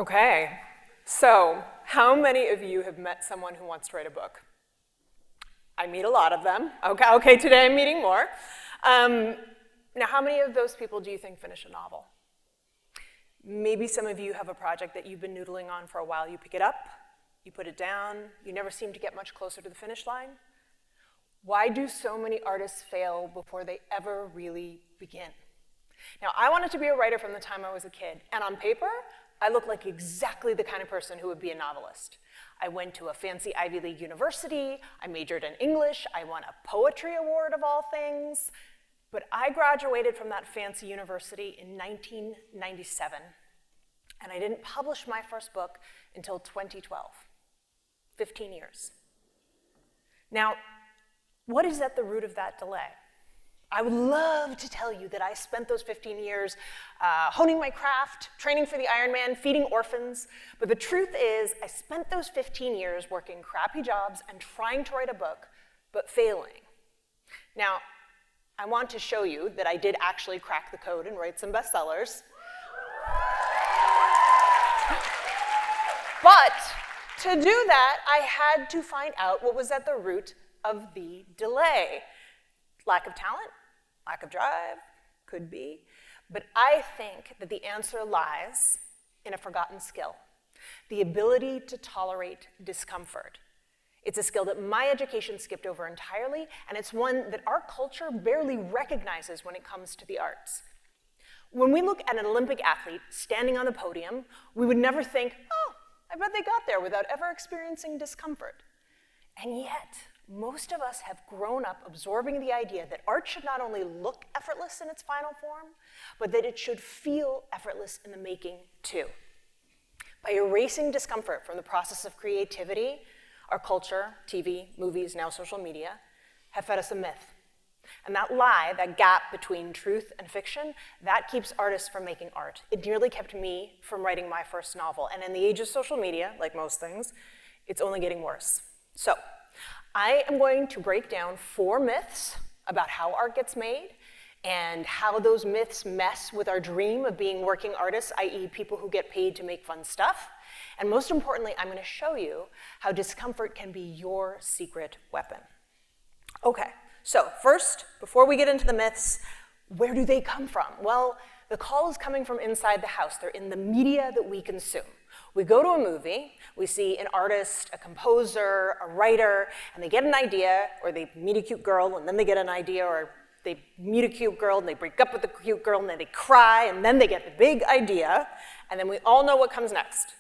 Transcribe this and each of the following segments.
Okay, so how many of you have met someone who wants to write a book? I meet a lot of them. Okay, today I'm meeting more. Now, how many of those people do you think finish a novel? Maybe some of you have a project that you've been noodling on for a while. You pick it up, you put it down, you never seem to get much closer to the finish line. Why do so many artists fail before they ever really begin? Now, I wanted to be a writer from the time I was a kid, and on paper, I look like exactly the kind of person who would be a novelist. I went to a fancy Ivy League university, I majored in English, I won a poetry award of all things, but I graduated from that fancy university in 1997, and I didn't publish my first book until 2012, 15 years. Now, what is at the root of that delay? I would love to tell you that I spent those 15 years honing my craft, training for the Ironman, feeding orphans, but the truth is I spent those 15 years working crappy jobs and trying to write a book, but failing. Now, I want to show you that I did actually crack the code and write some bestsellers. But to do that, I had to find out what was at the root of the delay. Lack of talent, lack of drive, could be. But I think that the answer lies in a forgotten skill, the ability to tolerate discomfort. It's a skill that my education skipped over entirely, and it's one that our culture barely recognizes when it comes to the arts. When we look at an Olympic athlete standing on the podium, we would never think, oh, I bet they got there without ever experiencing discomfort. And yet, most of us have grown up absorbing the idea that art should not only look effortless in its final form, but that it should feel effortless in the making too. By erasing discomfort from the process of creativity, our culture, TV, movies, now social media, have fed us a myth. And that lie, that gap between truth and fiction, that keeps artists from making art. It nearly kept me from writing my first novel. And in the age of social media, like most things, it's only getting worse. So, I am going to break down 4 myths about how art gets made and how those myths mess with our dream of being working artists, i.e. people who get paid to make fun stuff. And most importantly, I'm going to show you how discomfort can be your secret weapon. Okay, so first, before we get into the myths, where do they come from? Well, the call is coming from inside the house. They're in the media that we consume. We go to a movie, we see an artist, a composer, a writer, and they get an idea, or they meet a cute girl, and then they get an idea, or they meet a cute girl, and they break up with the cute girl, and then they cry, and then they get the big idea, and then we all know what comes next.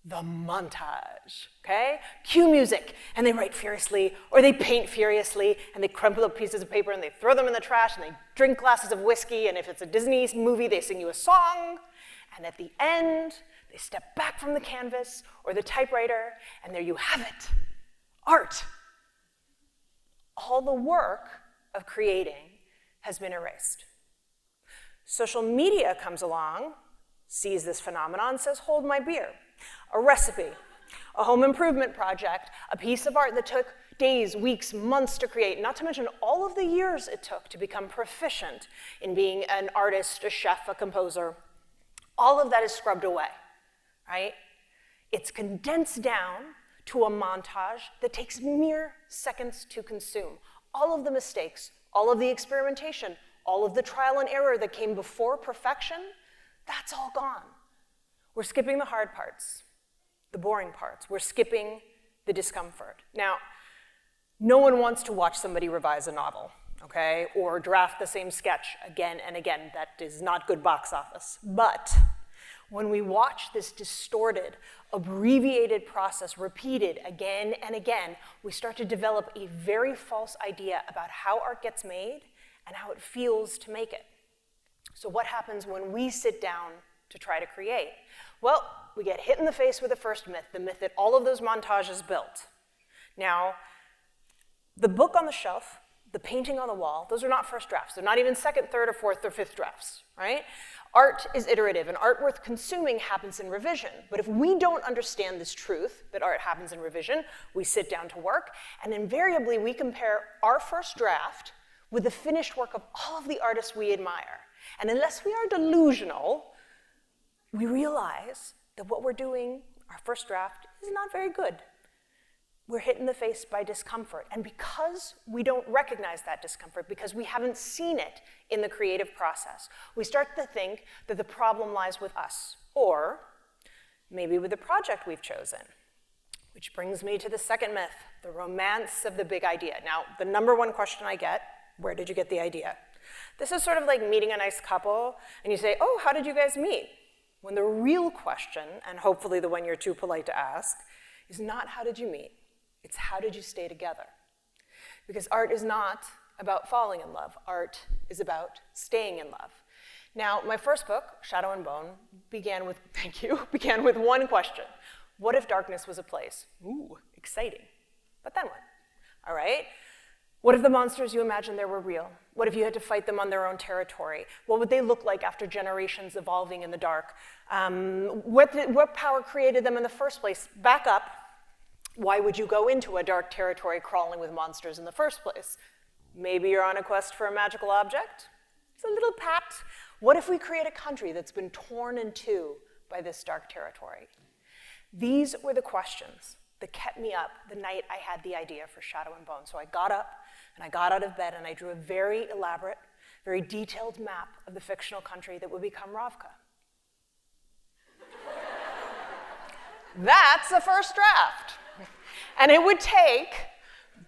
The montage, okay? Cue music, and they write furiously, or they paint furiously, and they crumple up pieces of paper, and they throw them in the trash, and they drink glasses of whiskey, and if it's a Disney movie, they sing you a song, and at the end, they step back from the canvas or the typewriter, and there you have it, art. All the work of creating has been erased. Social media comes along, sees this phenomenon, says, hold my beer. A recipe, a home improvement project, a piece of art that took days, weeks, months to create, not to mention all of the years it took to become proficient in being an artist, a chef, a composer. All of that is scrubbed away. Right? It's condensed down to a montage that takes mere seconds to consume. All of the mistakes, all of the experimentation, all of the trial and error that came before perfection, that's all gone. We're skipping the hard parts, the boring parts. We're skipping the discomfort. Now, no one wants to watch somebody revise a novel, okay? Or draft the same sketch again and again. That is not good box office. But when we watch this distorted, abbreviated process repeated again and again, we start to develop a very false idea about how art gets made and how it feels to make it. So what happens when we sit down to try to create? Well, we get hit in the face with the first myth, the myth that all of those montages built. Now, the book on the shelf, the painting on the wall, those are not first drafts. They're not even second, third, or fourth, or fifth drafts, right? Art is iterative, and art worth consuming happens in revision. But if we don't understand this truth, that art happens in revision, we sit down to work, and invariably we compare our first draft with the finished work of all of the artists we admire. And unless we are delusional, we realize that what we're doing, our first draft, is not very good. We're hit in the face by discomfort. And because we don't recognize that discomfort, because we haven't seen it in the creative process, we start to think that the problem lies with us, or maybe with the project we've chosen. Which brings me to the second myth, the romance of the big idea. Now, the number one question I get, where did you get the idea? This is sort of like meeting a nice couple, and you say, oh, how did you guys meet? When the real question, and hopefully the one you're too polite to ask, is not how did you meet? It's how did you stay together? Because art is not about falling in love. Art is about staying in love. Now, my first book, Shadow and Bone, began with one question. What if darkness was a place? Ooh, exciting. But then what? All right? What if the monsters you imagined there were real? What if you had to fight them on their own territory? What would they look like after generations evolving in the dark? What power created them in the first place? Back up. Why would you go into a dark territory crawling with monsters in the first place? Maybe you're on a quest for a magical object? It's a little pat. What if we create a country that's been torn in two by this dark territory? These were the questions that kept me up the night I had the idea for Shadow and Bone. So I got up, and I got out of bed, and I drew a very elaborate, very detailed map of the fictional country that would become Ravka. That's the first draft. And it would take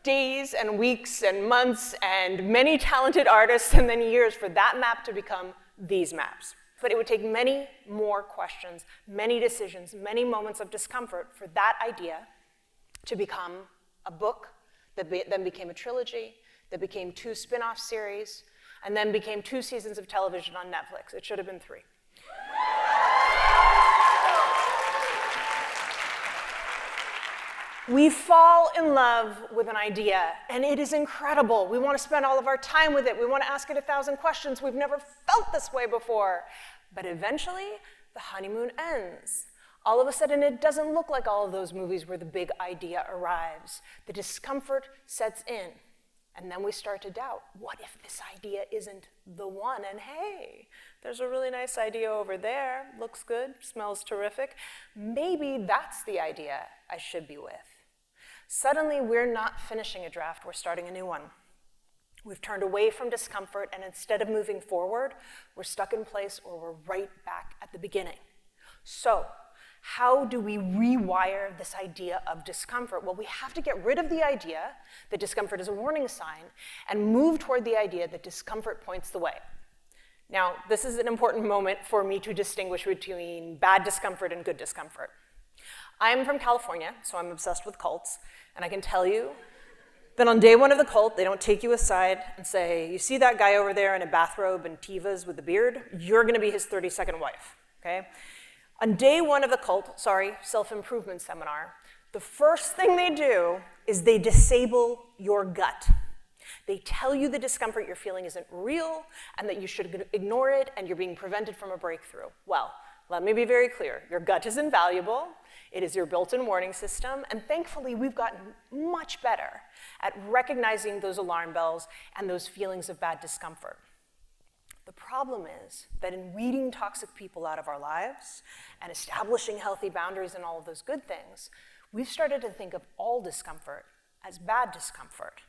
days and weeks and months and many talented artists and then years for that map to become these maps. But it would take many more questions, many decisions, many moments of discomfort for that idea to become a book that then became a trilogy, that became 2 spin-off series, and then became 2 seasons of television on Netflix. It should have been 3. We fall in love with an idea, and it is incredible. We want to spend all of our time with it. We want to ask it 1,000 questions. We've never felt this way before. But eventually, the honeymoon ends. All of a sudden, it doesn't look like all of those movies where the big idea arrives. The discomfort sets in, and then we start to doubt, what if this idea isn't the one? And hey, there's a really nice idea over there. Looks good, smells terrific. Maybe that's the idea I should be with. Suddenly, we're not finishing a draft, we're starting a new one. We've turned away from discomfort, and instead of moving forward, we're stuck in place or we're right back at the beginning. So, how do we rewire this idea of discomfort? Well, we have to get rid of the idea that discomfort is a warning sign and move toward the idea that discomfort points the way. Now, this is an important moment for me to distinguish between bad discomfort and good discomfort. I'm from California, so I'm obsessed with cults, and I can tell you that on day 1 of the cult, they don't take you aside and say, you see that guy over there in a bathrobe and Tevas with the beard? You're gonna be his 32nd wife, okay? On day 1 of the cult, self-improvement seminar, the first thing they do is they disable your gut. They tell you the discomfort you're feeling isn't real and that you should ignore it and you're being prevented from a breakthrough. Well, let me be very clear. Your gut is invaluable. It is your built-in warning system, and thankfully we've gotten much better at recognizing those alarm bells and those feelings of bad discomfort. The problem is that in weeding toxic people out of our lives and establishing healthy boundaries and all of those good things, we've started to think of all discomfort as bad discomfort.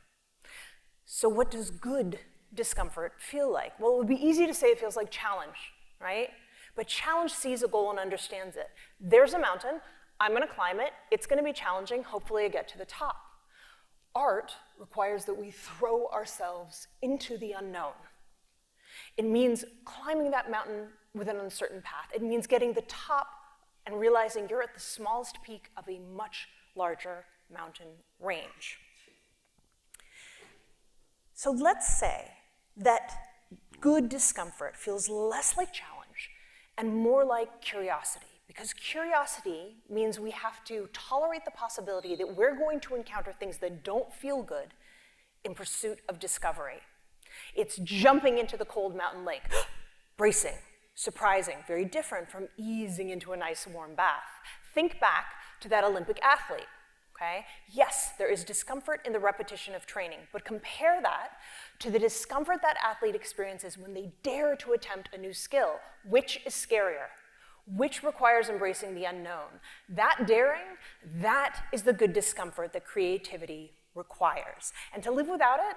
So what does good discomfort feel like? Well, it would be easy to say it feels like challenge, right? But challenge sees a goal and understands it. There's a mountain, I'm gonna climb it, it's gonna be challenging, hopefully I get to the top. Art requires that we throw ourselves into the unknown. It means climbing that mountain with an uncertain path. It means getting the top and realizing you're at the smallest peak of a much larger mountain range. So let's say that good discomfort feels less like challenge and more like curiosity, because curiosity means we have to tolerate the possibility that we're going to encounter things that don't feel good in pursuit of discovery. It's jumping into the cold mountain lake, bracing, surprising, very different from easing into a nice warm bath. Think back to that Olympic athlete, okay? Yes, there is discomfort in the repetition of training, but compare that to the discomfort that athlete experiences when they dare to attempt a new skill. Which is scarier? which requires embracing the unknown. That daring, that is the good discomfort that creativity requires. And to live without it,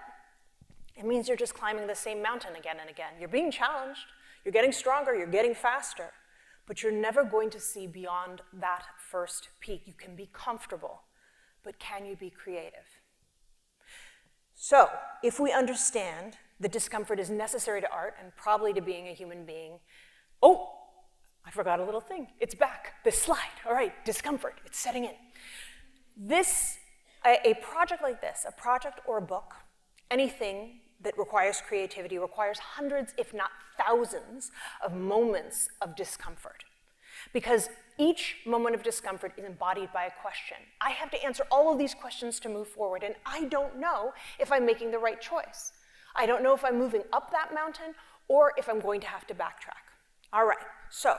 it means you're just climbing the same mountain again and again. You're being challenged, you're getting stronger, you're getting faster, but you're never going to see beyond that first peak. You can be comfortable, but can you be creative? So, if we understand that discomfort is necessary to art and probably to being a human being, oh, I forgot a little thing. It's back, this slide. All right, discomfort, it's setting in. A project like this, a project or a book, anything that requires creativity requires hundreds, if not thousands, of moments of discomfort. Because each moment of discomfort is embodied by a question. I have to answer all of these questions to move forward, and I don't know if I'm making the right choice. I don't know if I'm moving up that mountain or if I'm going to have to backtrack. All right, so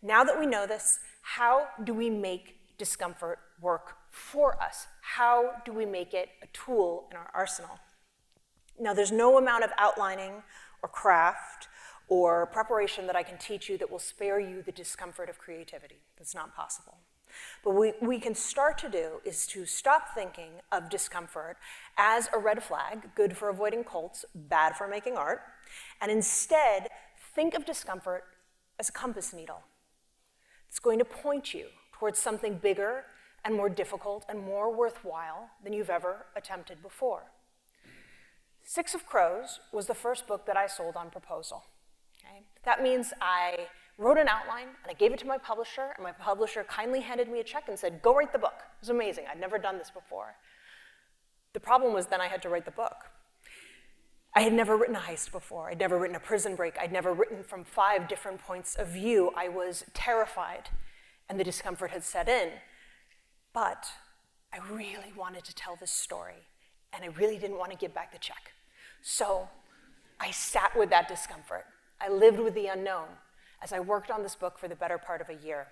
now that we know this, how do we make discomfort work for us? How do we make it a tool in our arsenal? Now, there's no amount of outlining or craft or preparation that I can teach you that will spare you the discomfort of creativity. That's not possible. But what we can start to do is to stop thinking of discomfort as a red flag, good for avoiding cults, bad for making art, and instead think of discomfort as a compass needle. It's going to point you towards something bigger and more difficult and more worthwhile than you've ever attempted before. Six of Crows was the first book that I sold on proposal. Okay? That means I wrote an outline and I gave it to my publisher, and my publisher kindly handed me a check and said, go write the book. It was amazing. I'd never done this before. The problem was then I had to write the book. I had never written a heist before. I'd never written a prison break. I'd never written from 5 different points of view. I was terrified, and the discomfort had set in. But I really wanted to tell this story, and I really didn't want to give back the check. So I sat with that discomfort. I lived with the unknown as I worked on this book for the better part of a year.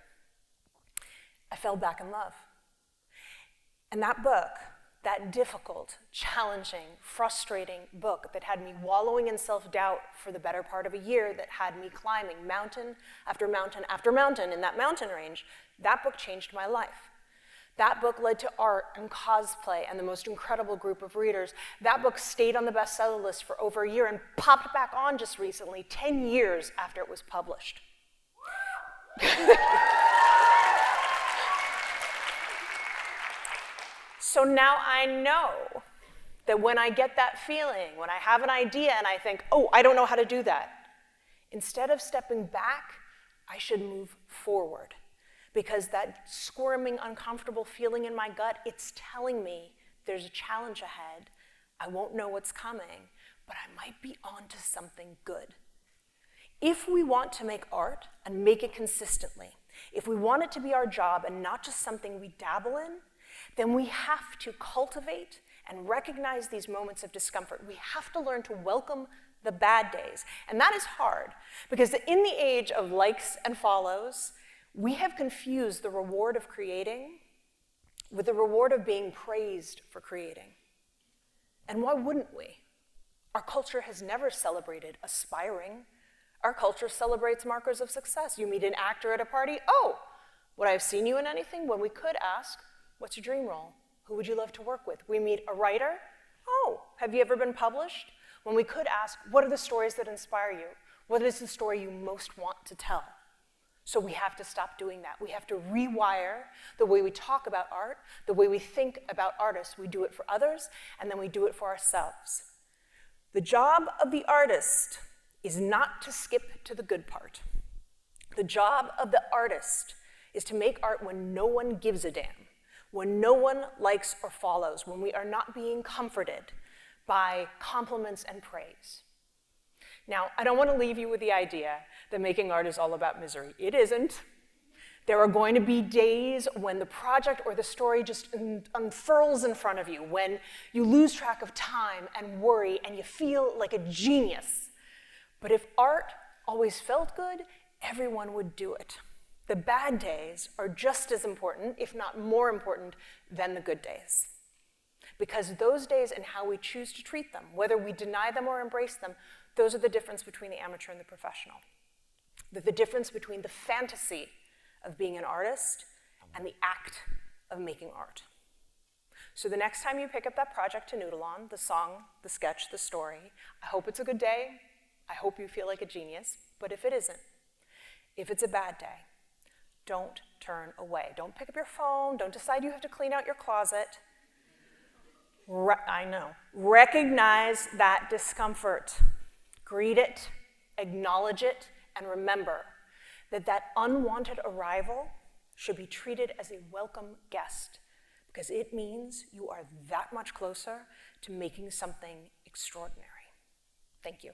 I fell back in love. And that book, that difficult, challenging, frustrating book that had me wallowing in self-doubt for the better part of a year, that had me climbing mountain after mountain after mountain in that mountain range, that book changed my life. That book led to art and cosplay and the most incredible group of readers. That book stayed on the bestseller list for over a year and popped back on just recently, 10 years after it was published. So now I know that when I get that feeling, when I have an idea and I think, oh, I don't know how to do that, instead of stepping back, I should move forward. Because that squirming, uncomfortable feeling in my gut, it's telling me there's a challenge ahead. I won't know what's coming, but I might be onto something good. If we want to make art and make it consistently, if we want it to be our job and not just something we dabble in, then we have to cultivate and recognize these moments of discomfort. We have to learn to welcome the bad days. And that is hard, because in the age of likes and follows, we have confused the reward of creating with the reward of being praised for creating. And why wouldn't we? Our culture has never celebrated aspiring. Our culture celebrates markers of success. You meet an actor at a party, oh, would I have seen you in anything? When we could ask, what's your dream role? Who would you love to work with? We meet a writer, oh, have you ever been published? When we could ask, what are the stories that inspire you? What is the story you most want to tell? So we have to stop doing that. We have to rewire the way we talk about art, the way we think about artists. We do it for others, and then we do it for ourselves. The job of the artist is not to skip to the good part. The job of the artist is to make art when no one gives a damn, when no one likes or follows, when we are not being comforted by compliments and praise. Now, I don't want to leave you with the idea that making art is all about misery. It isn't. There are going to be days when the project or the story just unfurls in front of you, when you lose track of time and worry and you feel like a genius. But if art always felt good, everyone would do it. The bad days are just as important, if not more important, than the good days. Because those days and how we choose to treat them, whether we deny them or embrace them, those are the difference between the amateur and the professional. the difference between the fantasy of being an artist and the act of making art. So the next time you pick up that project to noodle on, the song, the sketch, the story, I hope it's a good day. I hope you feel like a genius. But if it isn't, if it's a bad day, don't turn away. Don't pick up your phone. Don't decide you have to clean out your closet. I know. Recognize that discomfort. Greet it, acknowledge it, and remember that that unwanted arrival should be treated as a welcome guest, because it means you are that much closer to making something extraordinary. Thank you.